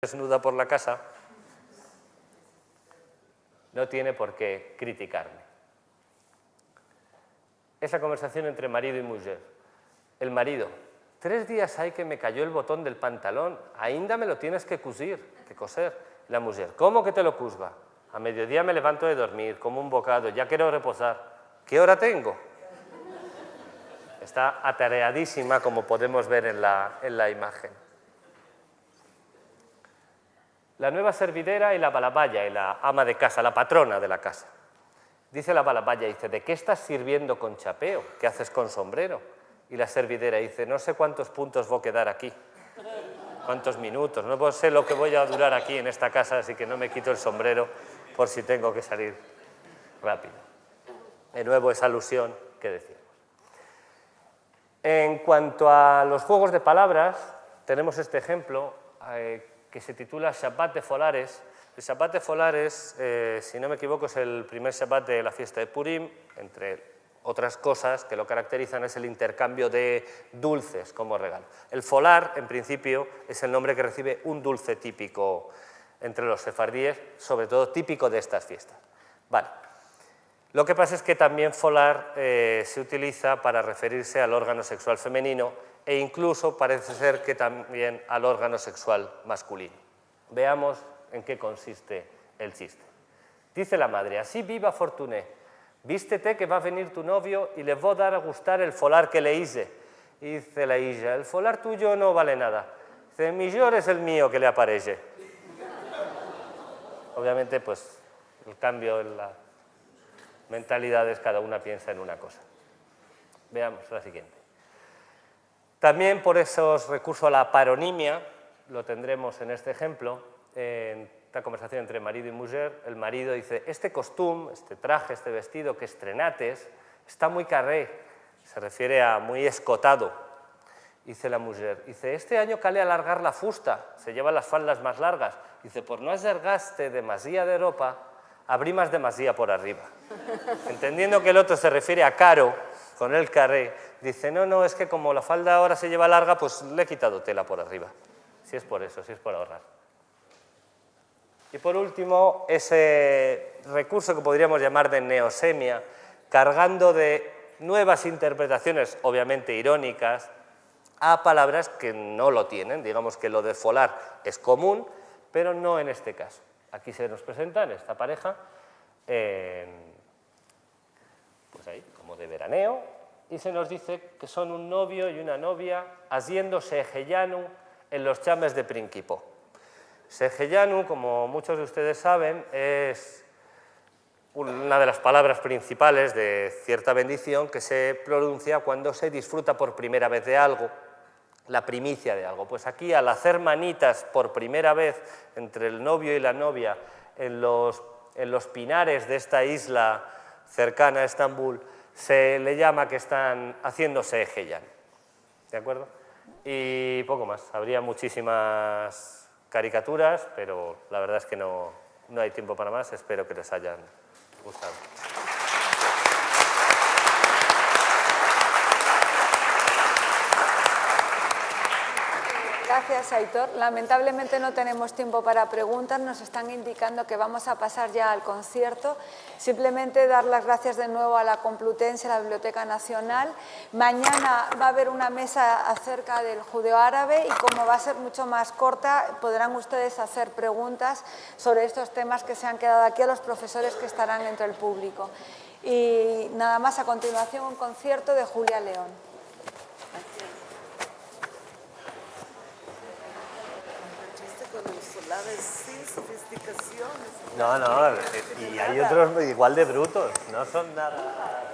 desnuda por la casa, no tiene por qué criticarme. Esa conversación entre marido y mujer. El marido: 3 días hay que me cayó el botón del pantalón, ainda me lo tienes que coser. La mujer: ¿cómo que te lo cusba? A mediodía me levanto de dormir, como un bocado, ya quiero reposar. ¿Qué hora tengo? Está atareadísima, como podemos ver en la imagen. La nueva servidera y la balabaya, y la ama de casa, la patrona de la casa. Dice la balabaya, dice: ¿de qué estás sirviendo con chapeo? ¿Qué haces con sombrero? Y la servidera dice: no sé cuántos puntos voy a quedar aquí, cuántos minutos, no sé lo que voy a durar aquí en esta casa, así que no me quito el sombrero por si tengo que salir rápido. De nuevo esa alusión que decíamos. En cuanto a los juegos de palabras, tenemos este ejemplo que se titula Shabbat de Folares. El Shabbat de Folares, si no me equivoco, es el primer Shabbat de la fiesta de Purim. Entre otras cosas que lo caracterizan es el intercambio de dulces como regalo. El folar, en principio, es el nombre que recibe un dulce típico entre los sefardíes, sobre todo típico de estas fiestas. Vale. Lo que pasa es que también folar se utiliza para referirse al órgano sexual femenino e incluso parece ser que también al órgano sexual masculino. Veamos en qué consiste el chiste. Dice la madre: así viva Fortuné, vístete que va a venir tu novio y le voy a dar a gustar el folar que le hice. Y dice la hija: el folar tuyo no vale nada. Dice: millor es el mío que le aparece. Obviamente, pues, el cambio en la mentalidades, cada una piensa en una cosa. Veamos la siguiente. También por esos recursos a la paronimia, lo tendremos en este ejemplo, en esta conversación entre marido y mujer. El marido dice: este costum, este traje, este vestido que estrenates, está muy carré, se refiere a muy escotado. Dice la mujer, dice: este año cale alargar la fusta, se llevan las faldas más largas. Dice: por no alargaste demasía de ropa, abrí más demasía por arriba. Entendiendo que el otro se refiere a caro, con el carré, dice: no, es que como la falda ahora se lleva larga, pues le he quitado tela por arriba. Si es por eso, si es por ahorrar. Y por último, ese recurso que podríamos llamar de neosemia, cargando de nuevas interpretaciones, obviamente irónicas, a palabras que no lo tienen. Digamos que lo de folar es común, pero no en este caso. Aquí se nos presentan esta pareja, pues ahí, como de veraneo, y se nos dice que son un novio y una novia haciendo seheyanu en los chames de Prinquipó. Seheyanu, como muchos de ustedes saben, es una de las palabras principales de cierta bendición que se pronuncia cuando se disfruta por primera vez de algo, la primicia de algo. Pues aquí, al hacer manitas por primera vez entre el novio y la novia en los pinares de esta isla cercana a Estambul, se le llama que están haciendo seheyanu. ¿De acuerdo? Y poco más. Habría muchísimas caricaturas, pero la verdad es que no hay tiempo para más. Espero que les hayan gustado. Gracias, Aitor. Lamentablemente no tenemos tiempo para preguntas, nos están indicando que vamos a pasar ya al concierto. Simplemente dar las gracias de nuevo a la Complutense, a la Biblioteca Nacional. Mañana va a haber una mesa acerca del judeo-árabe y como va a ser mucho más corta, podrán ustedes hacer preguntas sobre estos temas que se han quedado aquí a los profesores que estarán entre el público. Y nada más, a continuación un concierto de Julia León. Sin sofisticaciones. No, y hay otros igual de brutos, no son nada...